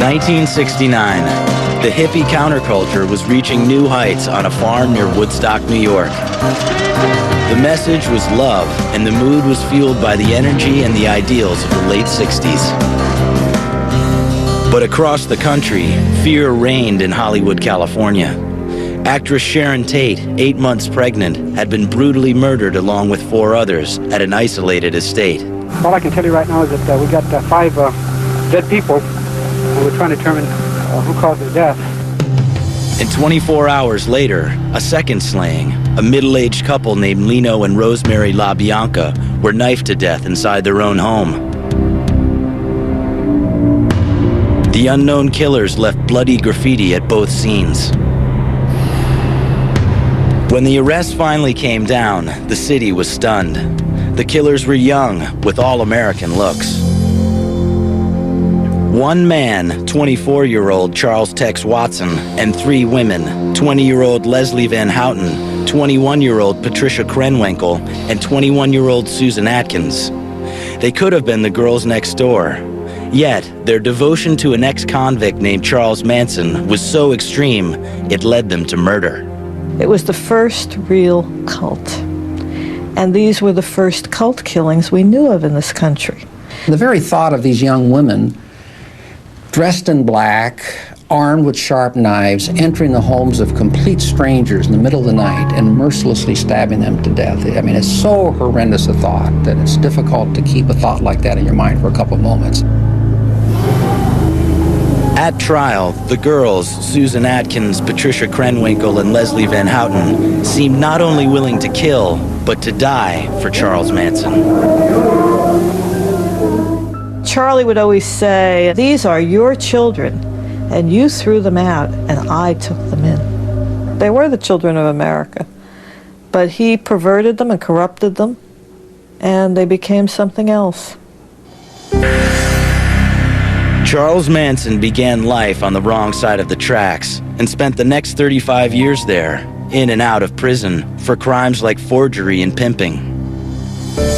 1969. The hippie counterculture was reaching new heights on a farm near Woodstock, New York. The message was love, and the mood was fueled by the energy and the ideals of the late 60s. But across the country, fear reigned in Hollywood, California. Actress Sharon Tate, 8 months pregnant, had been brutally murdered along with 4 others at an isolated estate. All I can tell you right now is that we got 5 dead people, and we're trying to determine who caused their death. And 24 hours later, a second slaying. A middle-aged couple named Lino and Rosemary LaBianca were knifed to death inside their own home. The unknown killers left bloody graffiti at both scenes. When the arrest finally came down, the city was stunned. The killers were young, with all-American looks. One man, 24-year-old Charles Tex Watson, and 3 women, 20-year-old Leslie Van Houten, 21-year-old Patricia Krenwinkel, and 21-year-old Susan Atkins. They could have been the girls next door. Yet, their devotion to an ex-convict named Charles Manson was so extreme, it led them to murder. It was the first real cult. And these were the first cult killings we knew of in this country. The very thought of these young women dressed in black, armed with sharp knives, entering the homes of complete strangers in the middle of the night and mercilessly stabbing them to death. I mean, it's so horrendous a thought that it's difficult to keep a thought like that in your mind for a couple of moments. At trial, the girls, Susan Atkins, Patricia Krenwinkel, and Leslie Van Houten, seemed not only willing to kill, but to die for Charles Manson. Charlie would always say, "These are your children, and you threw them out, and I took them in." They were the children of America, but he perverted them and corrupted them, and they became something else. Charles Manson began life on the wrong side of the tracks and spent the next 35 years there, in and out of prison, for crimes like forgery and pimping.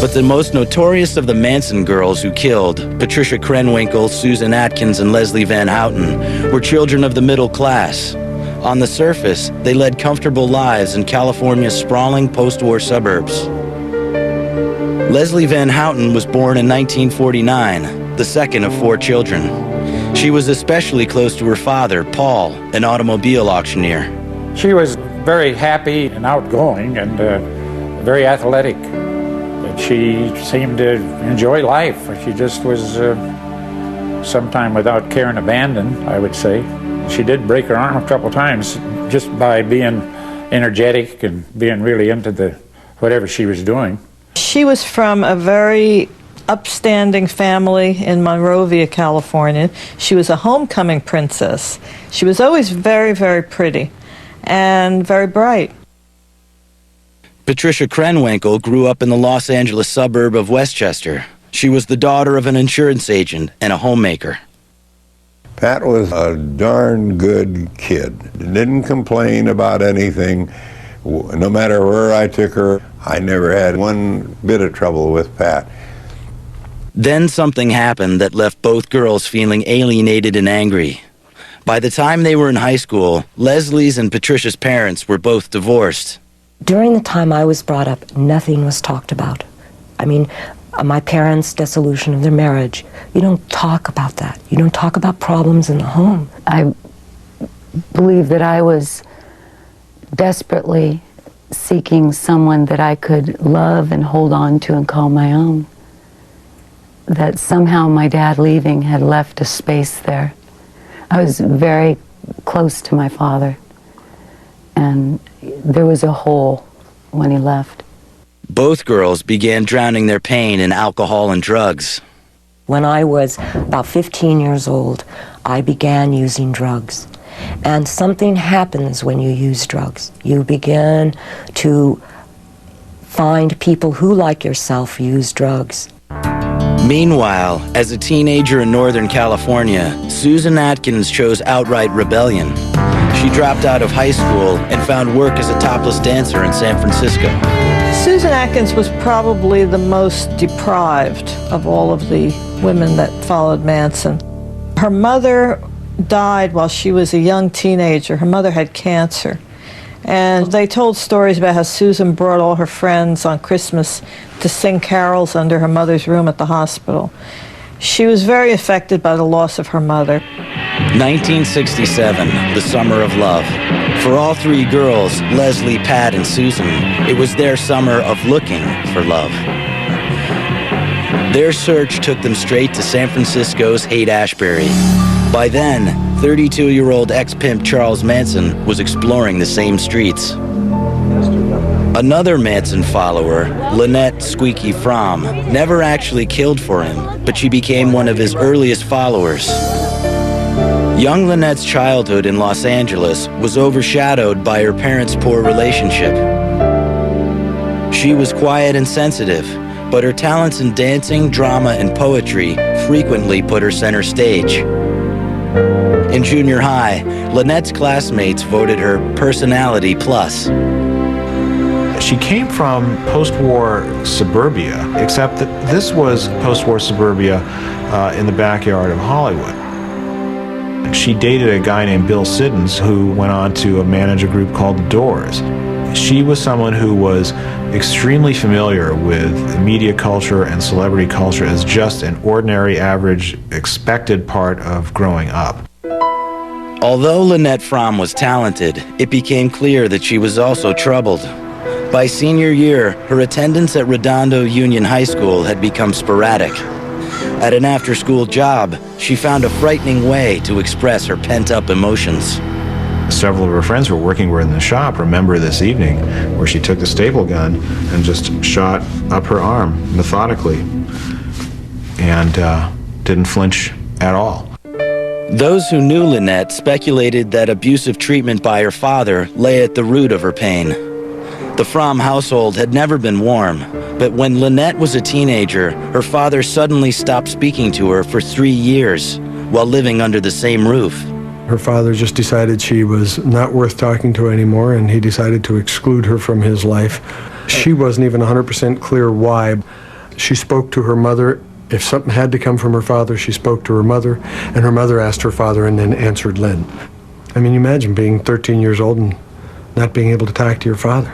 But the most notorious of the Manson girls who killed, Patricia Krenwinkel, Susan Atkins, and Leslie Van Houten, were children of the middle class. On the surface, they led comfortable lives in California's sprawling post-war suburbs. Leslie Van Houten was born in 1949, the second of 4 children. She was especially close to her father, Paul, an automobile auctioneer. She was very happy and outgoing and very athletic. She seemed to enjoy life. She just was sometime without care and abandon, I would say. She did break her arm a couple times just by being energetic and being really into whatever she was doing. She was from a very upstanding family in Monrovia, California. She was a homecoming princess. She was always very, very pretty and very bright. Patricia Krenwinkel grew up in the Los Angeles suburb of Westchester. She was the daughter of an insurance agent and a homemaker. Pat was a darn good kid. Didn't complain about anything. No matter where I took her, I never had one bit of trouble with Pat. Then something happened that left both girls feeling alienated and angry. By the time they were in high school, Leslie's and Patricia's parents were both divorced. During the time I was brought up, nothing was talked about. I mean, my parents' dissolution of their marriage, you don't talk about that. You don't talk about problems in the home. I believe that I was desperately seeking someone that I could love and hold on to and call my own. That somehow my dad leaving had left a space there. I was very close to my father, and there was a hole when he left. Both girls began drowning their pain in alcohol and drugs. When I was about 15 years old, I began using drugs. And something happens when you use drugs. You begin to find people who, like yourself, use drugs. Meanwhile, as a teenager in Northern California, Susan Atkins chose outright rebellion. She dropped out of high school and found work as a topless dancer in San Francisco. Susan Atkins was probably the most deprived of all of the women that followed Manson. Her mother died while she was a young teenager. Her mother had cancer. And they told stories about how Susan brought all her friends on Christmas to sing carols under her mother's room at the hospital. She was very affected by the loss of her mother. 1967, the summer of love. For all three girls, Leslie, Pat, and Susan, it was their summer of looking for love. Their search took them straight to San Francisco's Haight-Ashbury. By then, 32-year-old ex-pimp Charles Manson was exploring the same streets. Another Manson follower, Lynette Squeaky Fromm, never actually killed for him, but she became one of his earliest followers. Young Lynette's childhood in Los Angeles was overshadowed by her parents' poor relationship. She was quiet and sensitive, but her talents in dancing, drama, and poetry frequently put her center stage. In junior high, Lynette's classmates voted her personality plus. She came from post-war suburbia, except that this was post-war suburbia in the backyard of Hollywood. She dated a guy named Bill Siddons, who went on to manage a group called The Doors. She was someone who was extremely familiar with media culture and celebrity culture as just an ordinary, average, expected part of growing up. Although Lynette Fromm was talented, it became clear that she was also troubled. By senior year, her attendance at Redondo Union High School had become sporadic. At an after-school job, she found a frightening way to express her pent-up emotions. Several of her friends who were working with her in the shop remember this evening where she took the staple gun and just shot up her arm methodically and didn't flinch at all. Those who knew Lynette speculated that abusive treatment by her father lay at the root of her pain. The Fromm household had never been warm, but when Lynette was a teenager, her father suddenly stopped speaking to her for 3 years while living under the same roof. Her father just decided she was not worth talking to anymore, and he decided to exclude her from his life. She wasn't even 100% clear why. She spoke to her mother. If something had to come from her father, she spoke to her mother, and her mother asked her father and then answered Lynn. I mean, imagine being 13 years old and not being able to talk to your father.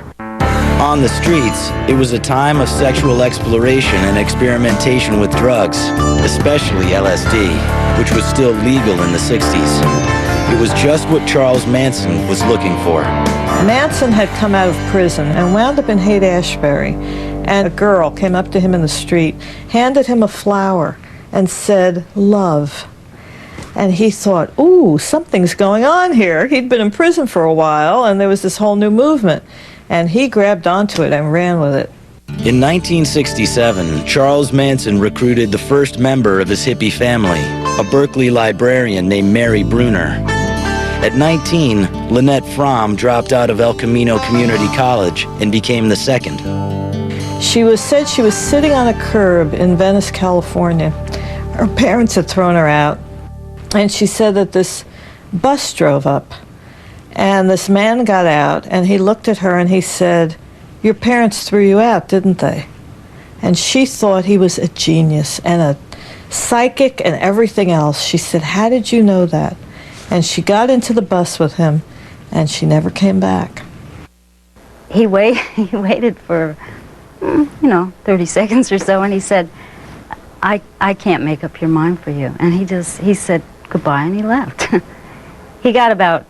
On the streets, it was a time of sexual exploration and experimentation with drugs, especially LSD, which was still legal in the 60s. It was just what Charles Manson was looking for. Manson had come out of prison and wound up in Haight-Ashbury, and a girl came up to him in the street, handed him a flower, and said, "Love." And he thought, ooh, something's going on here. He'd been in prison for a while, and there was this whole new movement. And he grabbed onto it and ran with it. In 1967, Charles Manson recruited the first member of his hippie family, a Berkeley librarian named Mary Bruner. At 19, Lynette Fromm dropped out of El Camino Community College and became the second. She was said she was sitting on a curb in Venice, California. Her parents had thrown her out, and she said that this bus drove up. And this man got out, and he looked at her and he said, "Your parents threw you out, didn't they?" And she thought he was a genius and a psychic and everything else. She said, "How did you know that?" And she got into the bus with him, and she never came back. He waited for, 30 seconds or so, and he said, I can't make up your mind for you. And he said goodbye, and he left. He got about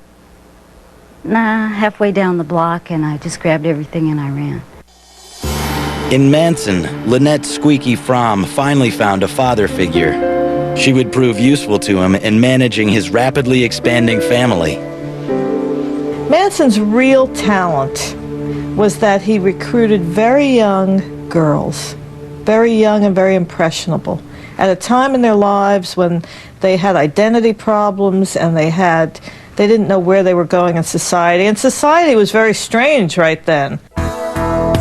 halfway down the block, and I just grabbed everything and I ran. In Manson, Lynette Squeaky Fromm finally found a father figure. She would prove useful to him in managing his rapidly expanding family. Manson's real talent was that he recruited very young girls, very young and very impressionable, at a time in their lives when they had identity problems and they didn't know where they were going in society, and society was very strange right then.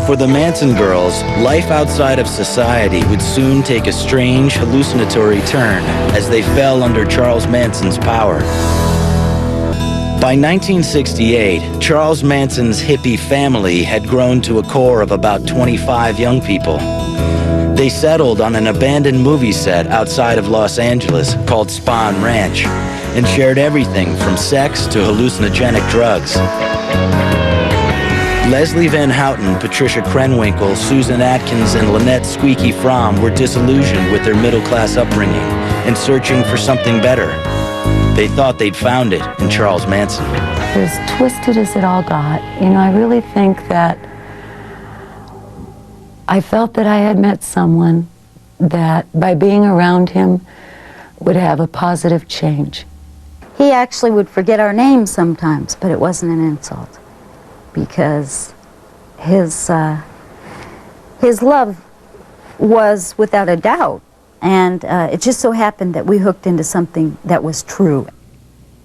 For the Manson girls, life outside of society would soon take a strange, hallucinatory turn as they fell under Charles Manson's power. By 1968, Charles Manson's hippie family had grown to a core of about 25 young people. They settled on an abandoned movie set outside of Los Angeles called Spahn Ranch, and shared everything from sex to hallucinogenic drugs. Leslie Van Houten, Patricia Krenwinkel, Susan Atkins, and Lynette Squeaky Fromm were disillusioned with their middle-class upbringing and searching for something better. They thought they'd found it in Charles Manson. As twisted as it all got, I really think that I felt that I had met someone that by being around him would have a positive change. He actually would forget our names sometimes, but it wasn't an insult, because his love was without a doubt, and it just so happened that we hooked into something that was true.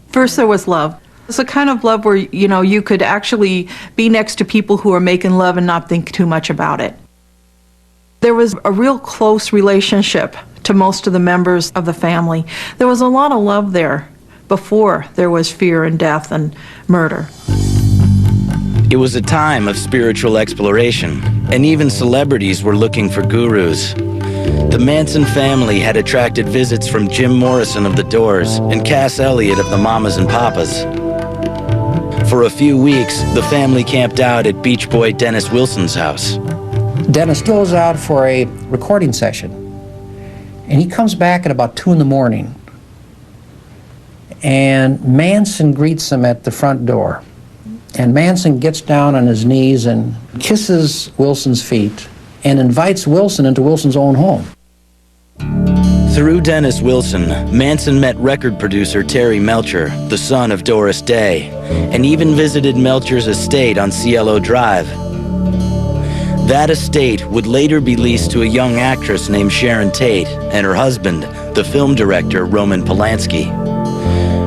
First there was love. It's a kind of love where, you could actually be next to people who are making love and not think too much about it. There was a real close relationship to most of the members of the family. There was a lot of love there before there was fear and death and murder. It was a time of spiritual exploration, and even celebrities were looking for gurus. The Manson family had attracted visits from Jim Morrison of The Doors and Cass Elliot of the Mamas and Papas. For a few weeks, the family camped out at Beach Boy Dennis Wilson's house. Dennis goes out for a recording session, and he comes back at about 2 in the morning, and Manson greets him at the front door. And Manson gets down on his knees and kisses Wilson's feet and invites Wilson into Wilson's own home. Through Dennis Wilson, Manson met record producer Terry Melcher, the son of Doris Day, and even visited Melcher's estate on Cielo Drive. That estate would later be leased to a young actress named Sharon Tate and her husband, the film director Roman Polanski.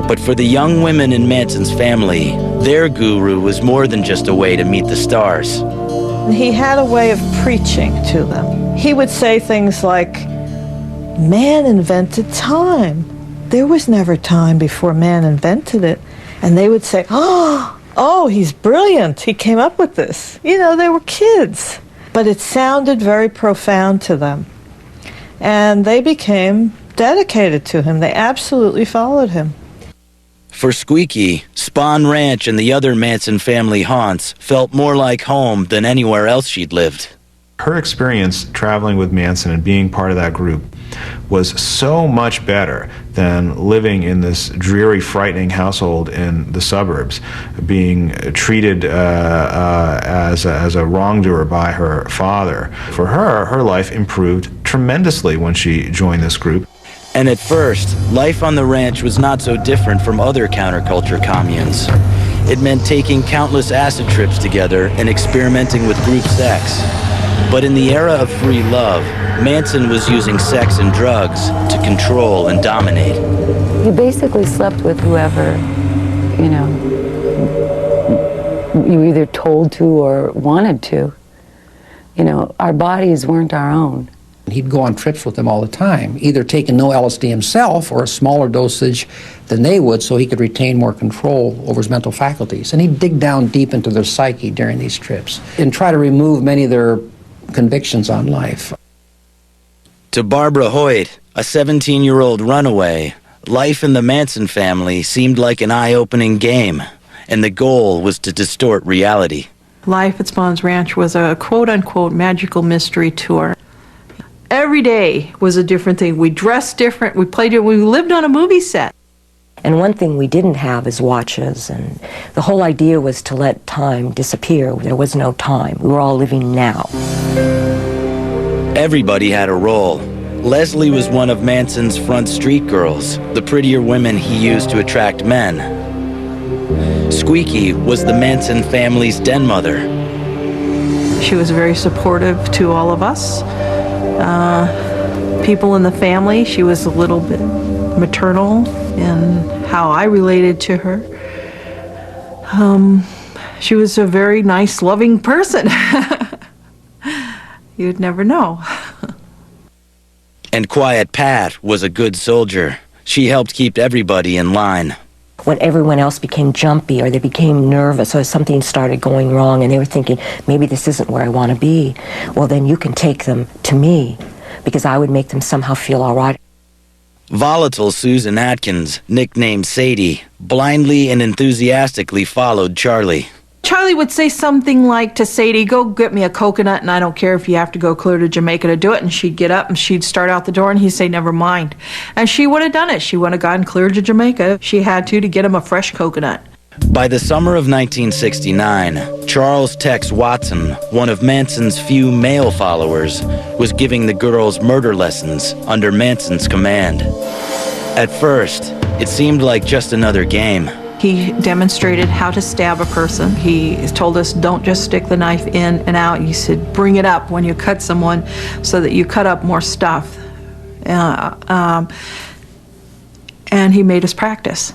But for the young women in Manson's family, their guru was more than just a way to meet the stars. He had a way of preaching to them. He would say things like, man invented time. There was never time before man invented it. And they would say, oh, he's brilliant. He came up with this. They were kids. But it sounded very profound to them. And they became dedicated to him. They absolutely followed him. For Squeaky, Spahn Ranch and the other Manson family haunts felt more like home than anywhere else she'd lived. Her experience traveling with Manson and being part of that group was so much better than living in this dreary, frightening household in the suburbs, being treated as a wrongdoer by her father. For her, her life improved tremendously when she joined this group. And at first, life on the ranch was not so different from other counterculture communes. It meant taking countless acid trips together and experimenting with group sex. But in the era of free love, Manson was using sex and drugs to control and dominate. You basically slept with whoever, you either told to or wanted to. Our bodies weren't our own. He'd go on trips with them all the time, either taking no LSD himself or a smaller dosage than they would so he could retain more control over his mental faculties. And he'd dig down deep into their psyche during these trips and try to remove many of their convictions on life. To Barbara Hoyt, a 17-year-old runaway, life in the Manson family seemed like an eye-opening game, and the goal was to distort reality. Life at Spahn Ranch was a quote-unquote magical mystery tour. Every day was a different thing. We dressed different, we played it, we lived on a movie set. And one thing we didn't have is watches, and the whole idea was to let time disappear. There was no time. We were all living now. Everybody had a role. Leslie was one of Manson's front street girls, the prettier women he used to attract men. Squeaky was the Manson family's den mother. She was very supportive to all of us. People in the family, she was a little bit maternal in how I related to her. She was a very nice, loving person. You'd never know. And Quiet Pat was a good soldier. She helped keep everybody in line. When everyone else became jumpy or they became nervous or something started going wrong and they were thinking, maybe this isn't where I want to be, well, then you can take them to me because I would make them somehow feel all right. Volatile Susan Atkins, nicknamed Sadie, blindly and enthusiastically followed Charlie. Charlie would say something like to Sadie, go get me a coconut, and I don't care if you have to go clear to Jamaica to do it. And she'd get up and she'd start out the door, and he'd say, never mind. And she would have done it. She would have gone clear to Jamaica. She had to get him a fresh coconut. By the summer of 1969, Charles Tex Watson, one of Manson's few male followers, was giving the girls murder lessons under Manson's command. At first, it seemed like just another game. He demonstrated how to stab a person. He told us, don't just stick the knife in and out. He said, bring it up when you cut someone so that you cut up more stuff. And he made us practice.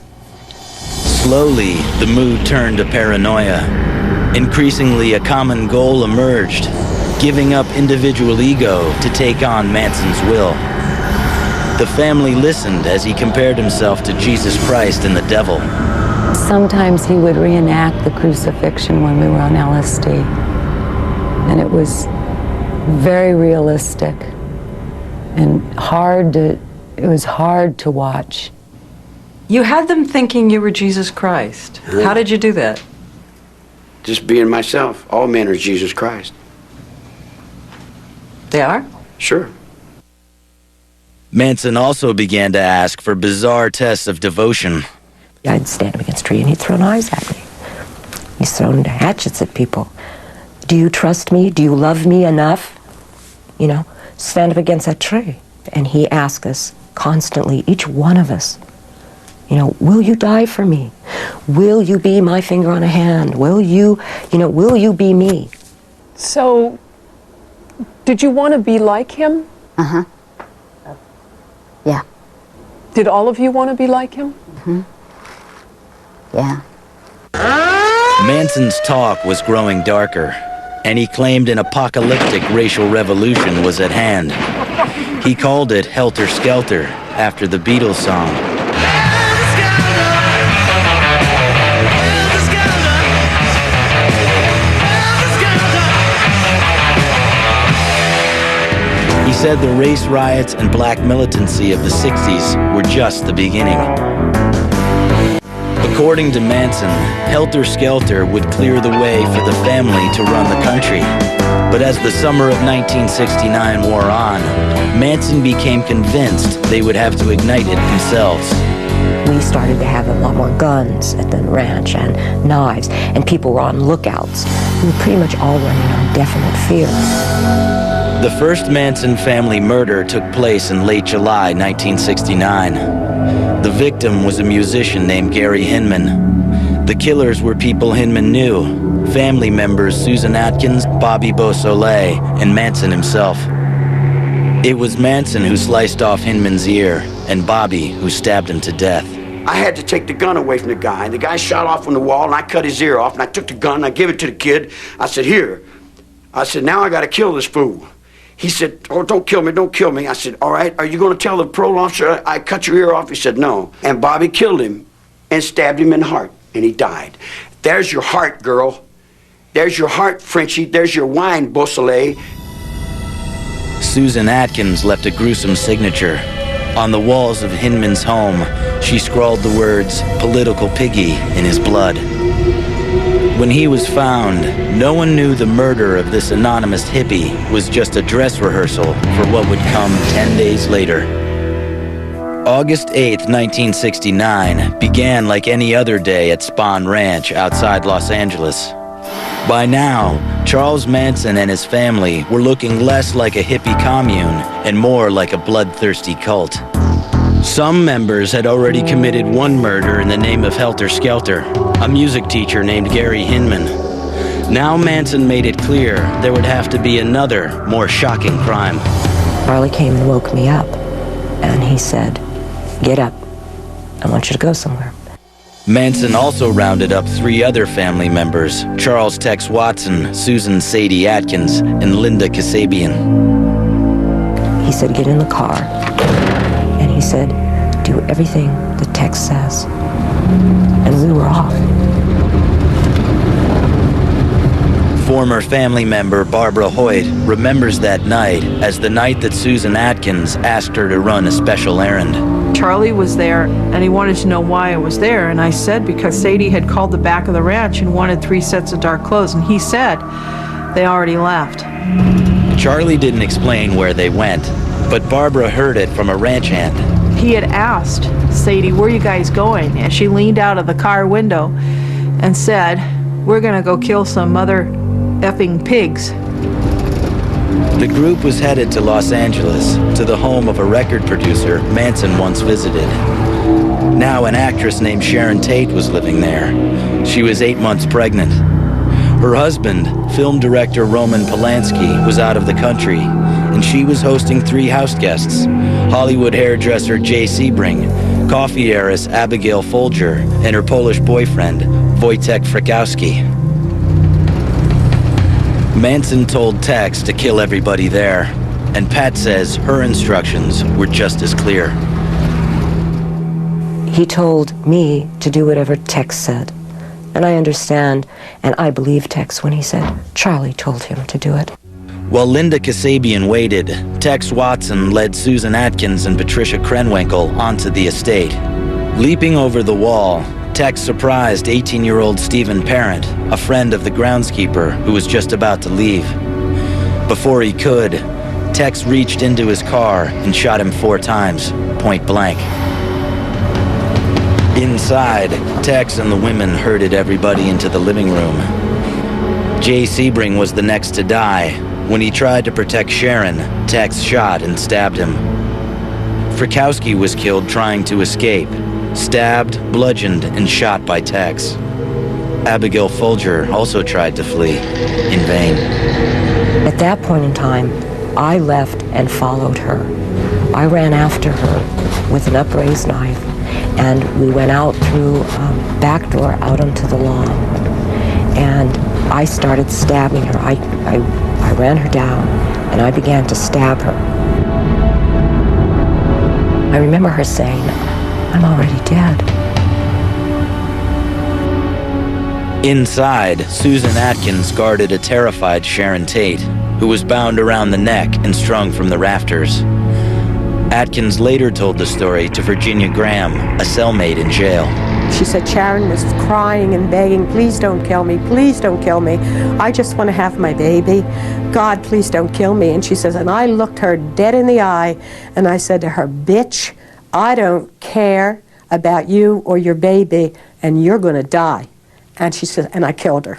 Slowly, the mood turned to paranoia. Increasingly, a common goal emerged, giving up individual ego to take on Manson's will. The family listened as he compared himself to Jesus Christ and the devil. Sometimes he would reenact the crucifixion when we were on LSD. And it was very realistic and it was hard to watch. You had them thinking you were Jesus Christ. How did you do that? Just being myself. All men are Jesus Christ. They are? Sure. Manson also began to ask for bizarre tests of devotion. I'd stand up against a tree and he'd throw knives at me. He's thrown hatchets at people. Do you trust me? Do you love me enough? You know, stand up against that tree. And he asked us constantly, each one of us, you know, will you die for me? Will you be my finger on a hand? Will you be me? So, did you want to be like him? Uh-huh. Yeah. Did all of you want to be like him? Mm-hmm. Yeah. Manson's talk was growing darker, and he claimed an apocalyptic racial revolution was at hand. He called it Helter Skelter, after the Beatles song. He said the race riots and black militancy of the 60s were just the beginning. According to Manson, Helter Skelter would clear the way for the family to run the country. But as the summer of 1969 wore on, Manson became convinced they would have to ignite it themselves. We started to have a lot more guns at the ranch and knives, and people were on lookouts. We were pretty much all running on definite fear. The first Manson family murder took place in late July 1969. The victim was a musician named Gary Hinman. The killers were people Hinman knew, family members Susan Atkins, Bobby Beausoleil, and Manson himself. It was Manson who sliced off Hinman's ear, and Bobby who stabbed him to death. I had to take the gun away from the guy. The guy shot off on the wall, and I cut his ear off, and I took the gun, and I gave it to the kid. I said, here. I said, now I got to kill this fool. He said, oh, don't kill me, don't kill me. I said, all right, are you going to tell the parole officer I cut your ear off? He said, no. And Bobby killed him and stabbed him in the heart, and he died. There's your heart, girl. There's your heart, Frenchie. There's your wine, Beausoleil. Susan Atkins left a gruesome signature. On the walls of Hinman's home, she scrawled the words, political piggy, in his blood. When he was found, no one knew the murder of this anonymous hippie was just a dress rehearsal for what would come 10 days later. August 8th, 1969 began like any other day at Spahn Ranch outside Los Angeles. By now, Charles Manson and his family were looking less like a hippie commune and more like a bloodthirsty cult. Some members had already committed one murder in the name of Helter Skelter, a music teacher named Gary Hinman. Now Manson made it clear there would have to be another, more shocking crime. Charlie came and woke me up, and he said, get up. I want you to go somewhere. Manson also rounded up 3 other family members, Charles Tex Watson, Susan Sadie Atkins, and Linda Kasabian. He said, get in the car. And he said, do everything the text says. And we were off. Former family member Barbara Hoyt remembers that night as the night that Susan Atkins asked her to run a special errand. Charlie was there, and he wanted to know why I was there, and I said because Sadie had called the back of the ranch and wanted 3 sets of dark clothes, and he said they already left. Charlie didn't explain where they went, but Barbara heard it from a ranch hand. He had asked Sadie, "Where are you guys going?" And she leaned out of the car window and said, "We're gonna go kill some mother effing pigs." The group was headed to Los Angeles, to the home of a record producer Manson once visited. Now an actress named Sharon Tate was living there. She was 8 months pregnant. Her husband, film director Roman Polanski, was out of the country, and she was hosting 3 house guests: Hollywood hairdresser Jay Sebring, coffee heiress Abigail Folger, and her Polish boyfriend, Wojtek Frykowski. Manson told Tex to kill everybody there, and Pat says her instructions were just as clear. He told me to do whatever Tex said. And I understand, and I believe Tex when he said Charlie told him to do it. While Linda Kasabian waited, Tex Watson led Susan Atkins and Patricia Krenwinkel onto the estate. Leaping over the wall, Tex surprised 18-year-old Stephen Parent, a friend of the groundskeeper who was just about to leave. Before he could, Tex reached into his car and shot him 4 times, point blank. Inside, Tex and the women herded everybody into the living room. Jay Sebring was the next to die. When he tried to protect Sharon, Tex shot and stabbed him. Frykowski was killed trying to escape, stabbed, bludgeoned, and shot by Tex. Abigail Folger also tried to flee, in vain. At that point in time, I left and followed her. I ran after her with an upraised knife, and we went out through a back door out onto the lawn. And I started stabbing her. I ran her down, and I began to stab her. I remember her saying, "I'm already dead." Inside, Susan Atkins guarded a terrified Sharon Tate, who was bound around the neck and strung from the rafters. Atkins later told the story to Virginia Graham, a cellmate in jail. She said Sharon was crying and begging, "Please don't kill me, please don't kill me. I just want to have my baby. God, please don't kill me." And she says, and I looked her dead in the eye and I said to her, "Bitch, I don't care about you or your baby, and you're going to die." And she said, and I killed her.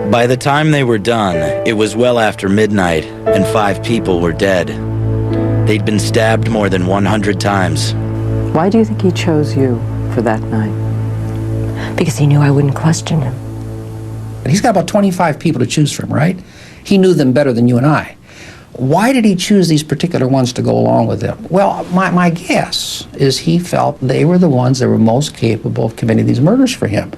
By the time they were done, it was well after midnight, and 5 people were dead. They'd been stabbed more than 100 times. Why do you think he chose you for that night? Because he knew I wouldn't question him. He's got about 25 people to choose from, right? He knew them better than you and I. Why did he choose these particular ones to go along with him? Well, my guess is he felt they were the ones that were most capable of committing these murders for him.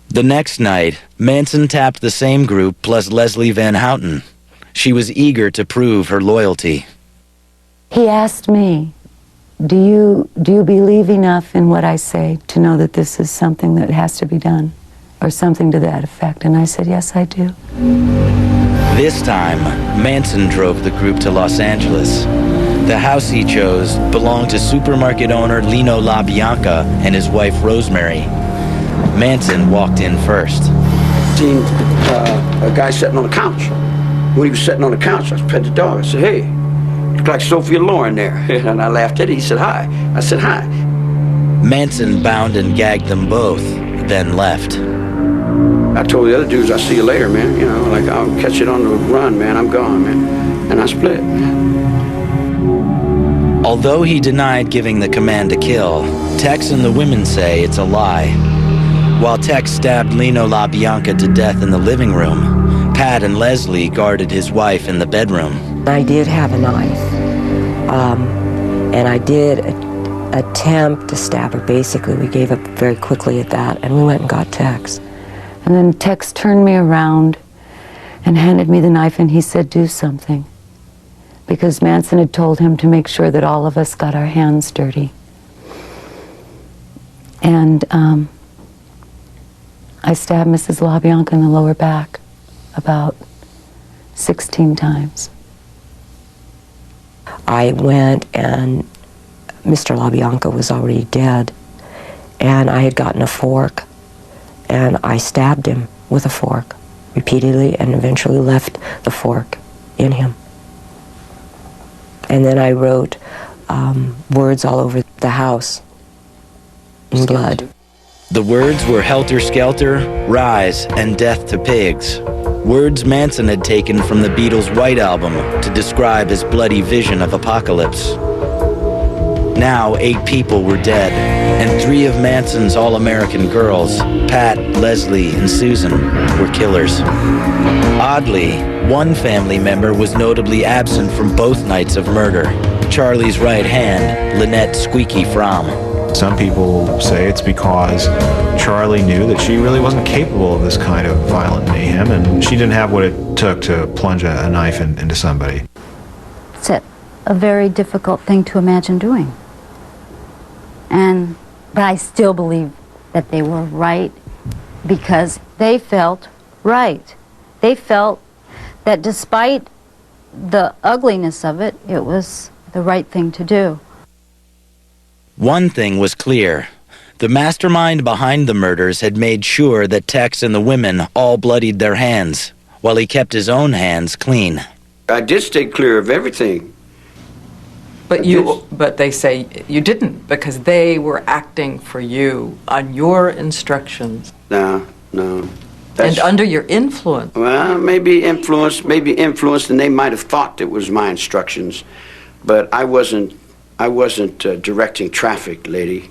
The next night, Manson tapped the same group plus Leslie Van Houten. She was eager to prove her loyalty. He asked me, do you believe enough in what I say to know that this is something that has to be done? Or something to that effect? And I said, yes, I do. This time, Manson drove the group to Los Angeles. The house he chose belonged to supermarket owner Lino LaBianca and his wife Rosemary. Manson walked in first. Seen a guy sitting on the couch. When he was sitting on the couch, I pet the dog. I said, "Hey, you look like Sophia Loren there." And I laughed at it. He said, "Hi." I said, "Hi." Manson bound and gagged them both, then left. I told the other dudes, "I'll see you later, man. You know, like, I'll catch it on the run, man. I'm gone, man." And I split. Although he denied giving the command to kill, Tex and the women say it's a lie. While Tex stabbed Lino LaBianca to death in the living room, Pat and Leslie guarded his wife in the bedroom. I did have a knife, and I did attempt to stab her. Basically, we gave up very quickly at that, and we went and got Tex. And then Tex turned me around and handed me the knife, and he said, do something. Because Manson had told him to make sure that all of us got our hands dirty. And I stabbed Mrs. LaBianca in the lower back about 16 times. I went and Mr. LaBianca was already dead, and I had gotten a fork, and I stabbed him with a fork repeatedly and eventually left the fork in him. And then I wrote words all over the house in blood. The words were Helter Skelter, Rise, and Death to Pigs. Words Manson had taken from the Beatles' White Album to describe his bloody vision of apocalypse. Now 8 people were dead, and 3 of Manson's all-American girls, Pat, Leslie, and Susan, were killers. Oddly, one family member was notably absent from both nights of murder. Charlie's right hand, Lynette Squeaky Fromm. Some people say it's because Charlie knew that she really wasn't capable of this kind of violent mayhem, and she didn't have what it took to plunge a knife into somebody. It's a very difficult thing to imagine doing. But I still believe that they were right because they felt right. They felt that despite the ugliness of it, it was the right thing to do. One thing was clear. The mastermind behind the murders had made sure that Tex and the women all bloodied their hands, while he kept his own hands clean. I did stay clear of everything. But they say you didn't, because they were acting for you on your instructions. No. And under your influence. Well, maybe influenced, and they might have thought it was my instructions, but I wasn't directing traffic, lady.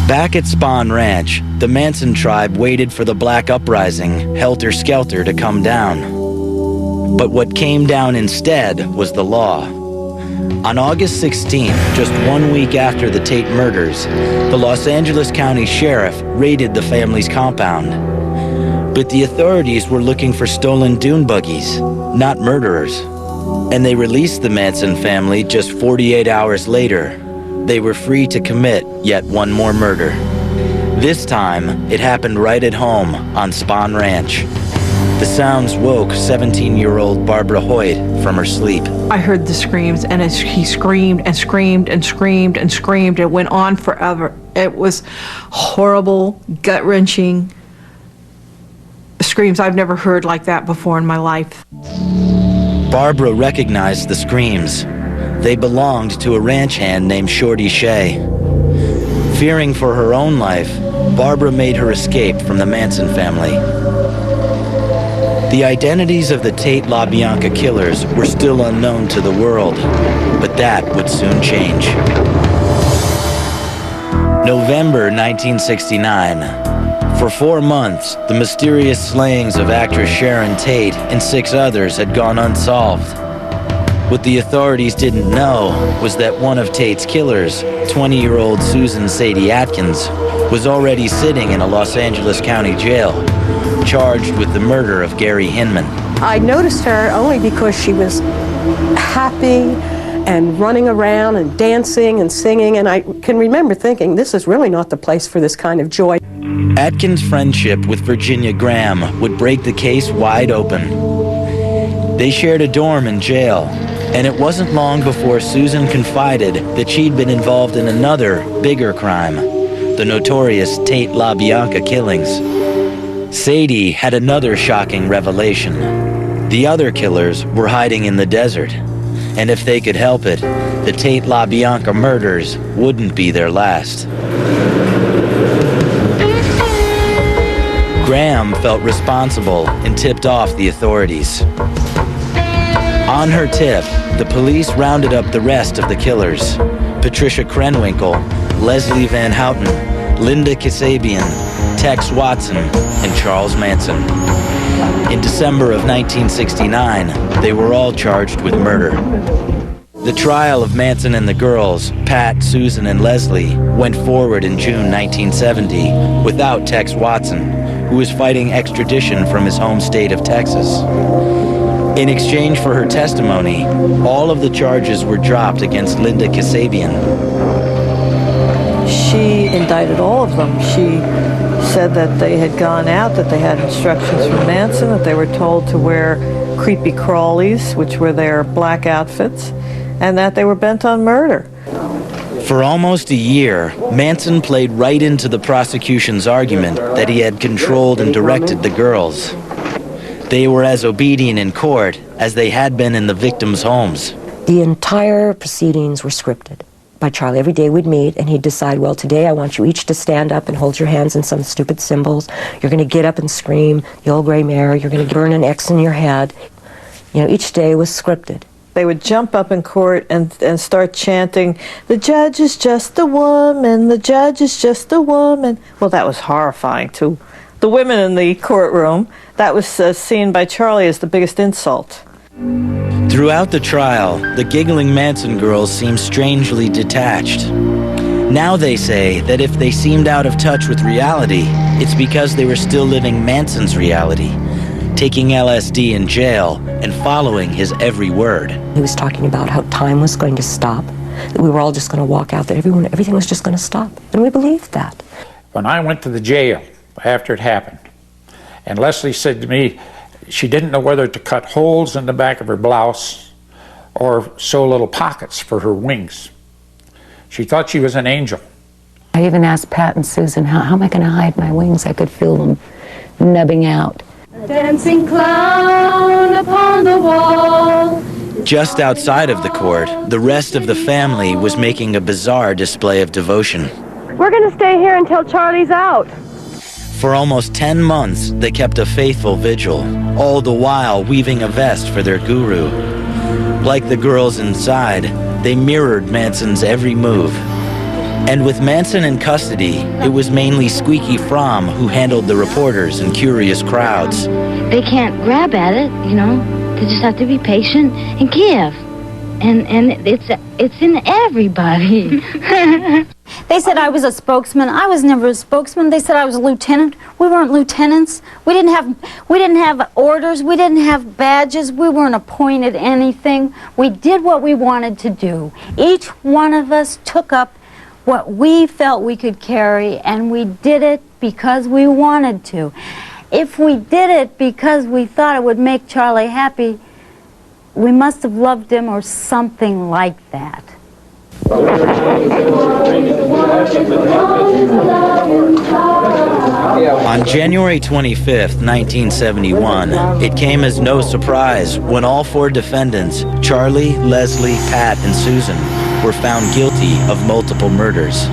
Back at Spahn Ranch, the Manson tribe waited for the black uprising, Helter Skelter, to come down. But what came down instead was the law. On August 16th, just 1 week after the Tate murders, the Los Angeles County Sheriff raided the family's compound. But the authorities were looking for stolen dune buggies, not murderers. And they released the Manson family just 48 hours later. They were free to commit yet one more murder. This time, it happened right at home on Spahn Ranch. The sounds woke 17-year-old Barbara Hoyt from her sleep. I heard the screams, and as he screamed and screamed and screamed and screamed, it went on forever. It was horrible, gut-wrenching screams. I've never heard like that before in my life. Barbara recognized the screams. They belonged to a ranch hand named Shorty Shea. Fearing for her own life, Barbara made her escape from the Manson family. The identities of the Tate LaBianca killers were still unknown to the world, but that would soon change. November 1969. For 4 months, the mysterious slayings of actress Sharon Tate and 6 others had gone unsolved. What the authorities didn't know was that one of Tate's killers, 20-year-old Susan Sadie Atkins, was already sitting in a Los Angeles County jail, charged with the murder of Gary Hinman. I noticed her only because she was happy and running around and dancing and singing, and I can remember thinking, this is really not the place for this kind of joy. Atkins' friendship with Virginia Graham would break the case wide open. They shared a dorm in jail, and it wasn't long before Susan confided that she'd been involved in another, bigger crime, the notorious Tate LaBianca killings. Sadie had another shocking revelation. The other killers were hiding in the desert, and if they could help it, the Tate LaBianca murders wouldn't be their last. Graham felt responsible and tipped off the authorities. On her tip, the police rounded up the rest of the killers: Patricia Krenwinkel, Leslie Van Houten, Linda Kasabian, Tex Watson, and Charles Manson. In December of 1969, they were all charged with murder. The trial of Manson and the girls, Pat, Susan, and Leslie, went forward in June 1970 without Tex Watson, who was fighting extradition from his home state of Texas. In exchange for her testimony, all of the charges were dropped against Linda Kasabian. she indicted all of them. She said that they had gone out, that they had instructions from Manson, that they were told to wear creepy crawlies, which were their black outfits, and that they were bent on murder. For almost a year, Manson played right into the prosecution's argument that he had controlled and directed the girls. They were as obedient in court as they had been in the victims' homes. The entire proceedings were scripted by Charlie. Every day we'd meet and he'd decide, well, today I want you each to stand up and hold your hands in some stupid symbols. You're going to get up and scream, the old gray mare. You're going to burn an X in your head. You know, each day was scripted. They would jump up in court and start chanting, "The judge is just a woman, the judge is just a woman." Well, that was horrifying to the women in the courtroom. That was seen by Charlie as the biggest insult. Throughout the trial, the giggling Manson girls seemed strangely detached. Now they say that if they seemed out of touch with reality, it's because they were still living Manson's reality, taking LSD in jail and following his every word. He was talking about how time was going to stop, that we were all just going to walk out, that everything was just going to stop. And we believed that. When I went to the jail after it happened, and Leslie said to me, she didn't know whether to cut holes in the back of her blouse or sew little pockets for her wings. She thought she was an angel. I even asked Pat and Susan, how am I going to hide my wings? I could feel them nubbing out. A dancing clown upon the wall. Just outside of the court, the rest of the family was making a bizarre display of devotion. We're going to stay here until Charlie's out. For almost 10 months, they kept a faithful vigil, all the while weaving a vest for their guru. Like the girls inside, they mirrored Manson's every move. And with Manson in custody, it was mainly Squeaky Fromm who handled the reporters and curious crowds. They can't grab at it, you know. They just have to be patient and give. And it's in everybody. They said I was a spokesman. I was never a spokesman. They said I was a lieutenant. We weren't lieutenants. We didn't have orders. We didn't have badges. We weren't appointed anything. We did what we wanted to do. Each one of us took up what we felt we could carry, and we did it because we wanted to. If we did it because we thought it would make Charlie happy, we must have loved him or something like that. On January 25th, 1971, it came as no surprise when all 4 defendants, Charlie, Leslie, Pat, and Susan, were found guilty of multiple murders.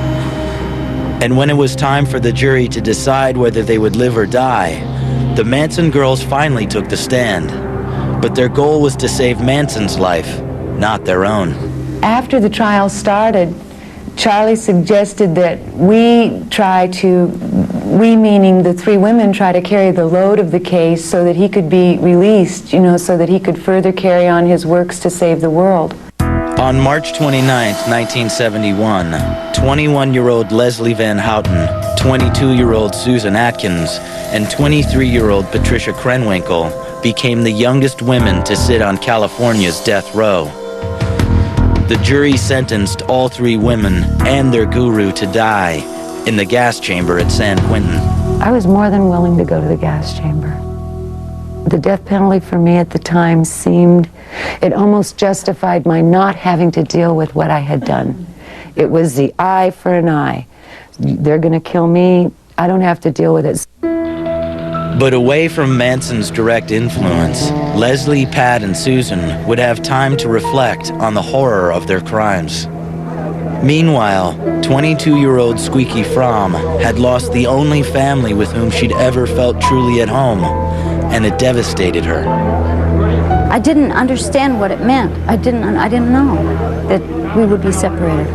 And when it was time for the jury to decide whether they would live or die, the Manson girls finally took the stand. But their goal was to save Manson's life, not their own. After the trial started, Charlie suggested that we meaning the 3 women, try to carry the load of the case so that he could be released, you know, so that he could further carry on his works to save the world. On March 29, 1971, 21-year-old Leslie Van Houten, 22-year-old Susan Atkins, and 23-year-old Patricia Krenwinkel became the youngest women to sit on California's death row. The jury sentenced all 3 women and their guru to die in the gas chamber at San Quentin. I was more than willing to go to the gas chamber. The death penalty for me at the time it almost justified my not having to deal with what I had done. It was the eye for an eye. They're going to kill me. I don't have to deal with it. But away from Manson's direct influence, Leslie, Pat, and Susan would have time to reflect on the horror of their crimes. Meanwhile, 22-year-old Squeaky Fromm had lost the only family with whom she'd ever felt truly at home, and it devastated her. I didn't understand what it meant. I didn't know that we would be separated.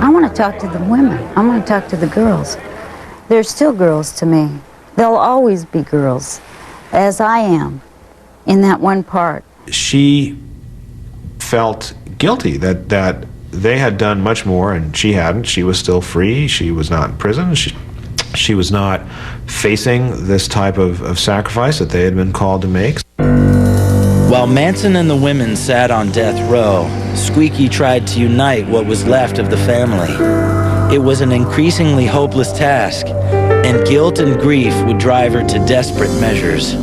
I want to talk to the women. I want to talk to the girls. They're still girls to me. They'll always be girls, as I am, in that one part. She felt guilty that they had done much more and she hadn't. She was still free. She was not in prison. She was not facing this type of sacrifice that they had been called to make. While Manson and the women sat on death row, Squeaky tried to unite what was left of the family. It was an increasingly hopeless task, and guilt and grief would drive her to desperate measures.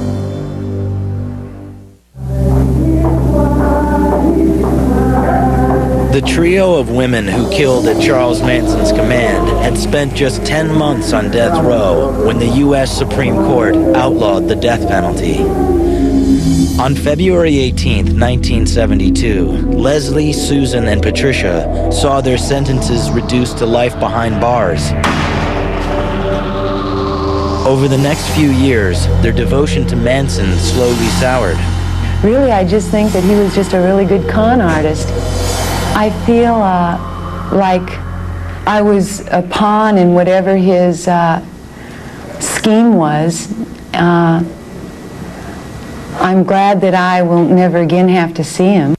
The trio of women who killed at Charles Manson's command had spent just 10 months on death row when the U.S. Supreme Court outlawed the death penalty. On February 18, 1972, Leslie, Susan, and Patricia saw their sentences reduced to life behind bars. Over the next few years, their devotion to Manson slowly soured. Really, I just think that he was just a really good con artist. I feel like I was a pawn in whatever his scheme was. I'm glad that I will never again have to see him.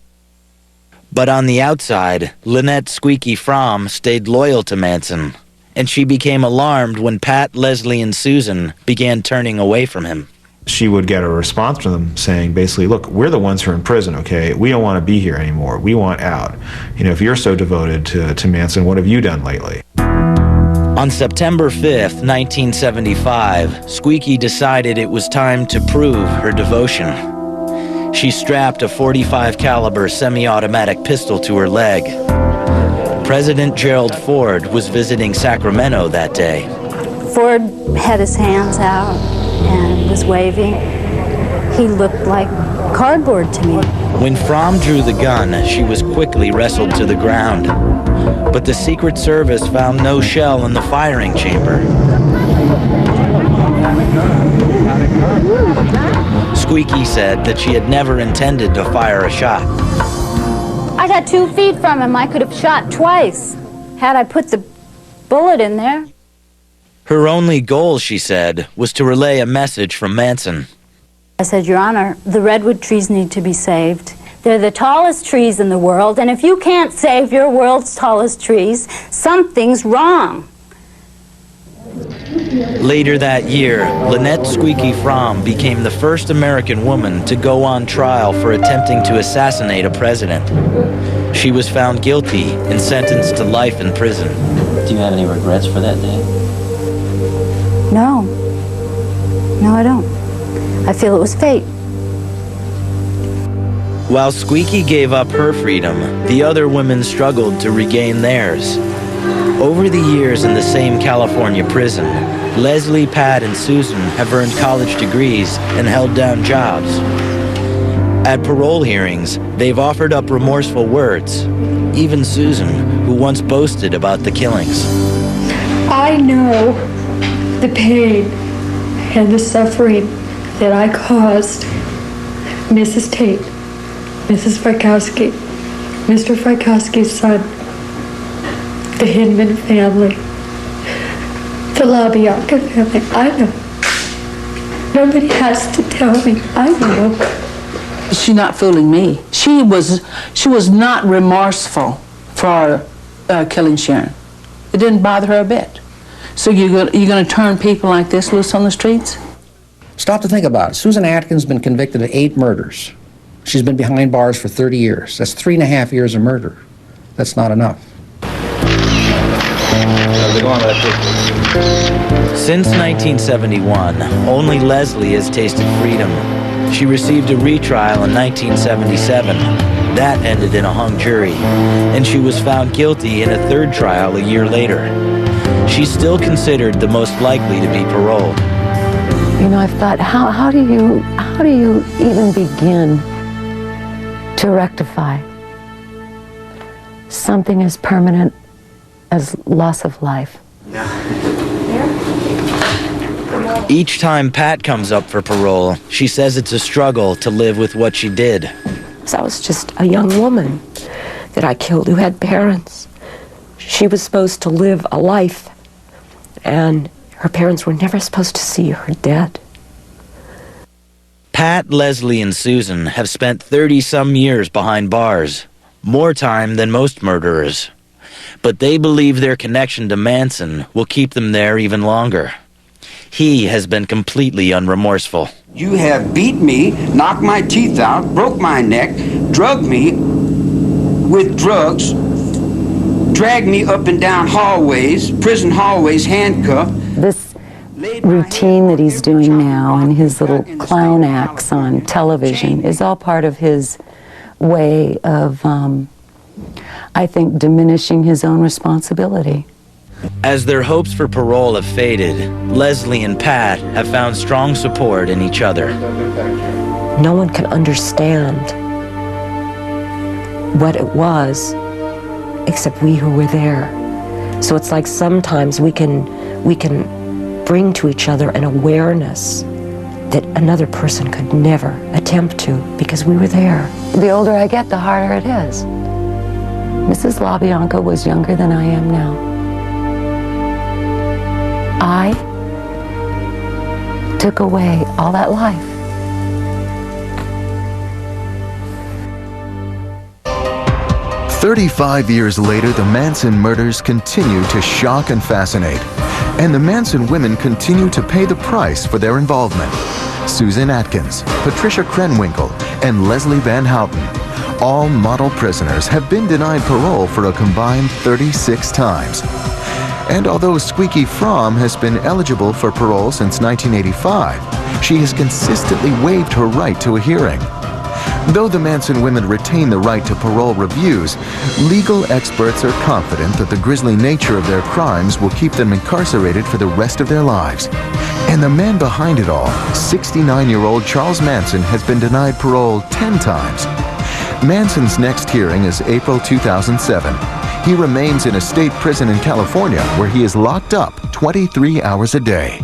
But on the outside, Lynette Squeaky Fromm stayed loyal to Manson, and she became alarmed when Pat, Leslie, and Susan began turning away from him. She would get a response from them saying basically, look, we're the ones who are in prison, okay? We don't want to be here anymore. We want out. You know, if you're so devoted to Manson, what have you done lately? On September 5th, 1975, Squeaky decided it was time to prove her devotion. She strapped a .45 caliber semi-automatic pistol to her leg. President Gerald Ford was visiting Sacramento that day. Ford had his hands out and was waving. He looked like cardboard to me. When Fromm drew the gun, she was quickly wrestled to the ground. But the Secret Service found no shell in the firing chamber. Squeaky said that she had never intended to fire a shot. I got 2 feet from him. I could have shot twice had I put the bullet in there. Her only goal, she said, was to relay a message from Manson. I said, Your Honor, the redwood trees need to be saved. They're the tallest trees in the world, and if you can't save your world's tallest trees, something's wrong. Later that year, Lynette Squeaky Fromm became the first American woman to go on trial for attempting to assassinate a president. She was found guilty and sentenced to life in prison. Do you have any regrets for that day? No. No, I don't. I feel it was fate. While Squeaky gave up her freedom, the other women struggled to regain theirs. Over the years in the same California prison, Leslie, Pat, and Susan have earned college degrees and held down jobs. At parole hearings, they've offered up remorseful words. Even Susan, who once boasted about the killings. I know the pain and the suffering that I caused Mrs. Tate, Mrs. Frykowski, Mr. Frykowski's son, the Hinman family, the LaBianca family. I know. Nobody has to tell me. I know. She's not fooling me. She was not remorseful for killing Sharon. It didn't bother her a bit. So you're going to turn people like this loose on the streets? Stop to think about it. Susan Atkins has been convicted of 8 murders. She's been behind bars for 30 years. That's 3.5 years of murder. That's not enough. Since 1971, only Leslie has tasted freedom. She received a retrial in 1977. That ended in a hung jury, and she was found guilty in a 3rd trial a year later. She's still considered the most likely to be paroled. You know, I've thought, how do you even begin to rectify something as permanent as loss of life? Each time Pat comes up for parole, she says it's a struggle to live with what she did. So I was just a young woman that I killed who had parents. She was supposed to live a life, and her parents were never supposed to see her dead. Pat, Leslie, and Susan have spent 30-some years behind bars, more time than most murderers. But they believe their connection to Manson will keep them there even longer. He has been completely unremorseful. You have beat me, knocked my teeth out, broke my neck, drugged me with drugs, dragged me up and down hallways, prison hallways, handcuffed. This routine that he's doing now and his little clown acts on television is all part of his way of, I think, diminishing his own responsibility. As their hopes for parole have faded, Leslie and Pat have found strong support in each other. No one can understand what it was except we who were there. So it's like sometimes we can bring to each other an awareness that another person could never attempt to because we were there. The older I get, the harder it is. Mrs. LaBianca was younger than I am now. I took away all that life. "35 years later, the Manson murders continue to shock and fascinate. And the Manson women continue to pay the price for their involvement. Susan Atkins, Patricia Krenwinkel, and Leslie Van Houten, all model prisoners, have been denied parole for a combined 36 times. And although Squeaky Fromm has been eligible for parole since 1985, she has consistently waived her right to a hearing. Though the Manson women retain the right to parole reviews, legal experts are confident that the grisly nature of their crimes will keep them incarcerated for the rest of their lives. And the man behind it all, 69-year-old Charles Manson, has been denied parole 10 times. Manson's next hearing is April 2007. He remains in a state prison in California where he is locked up 23 hours a day.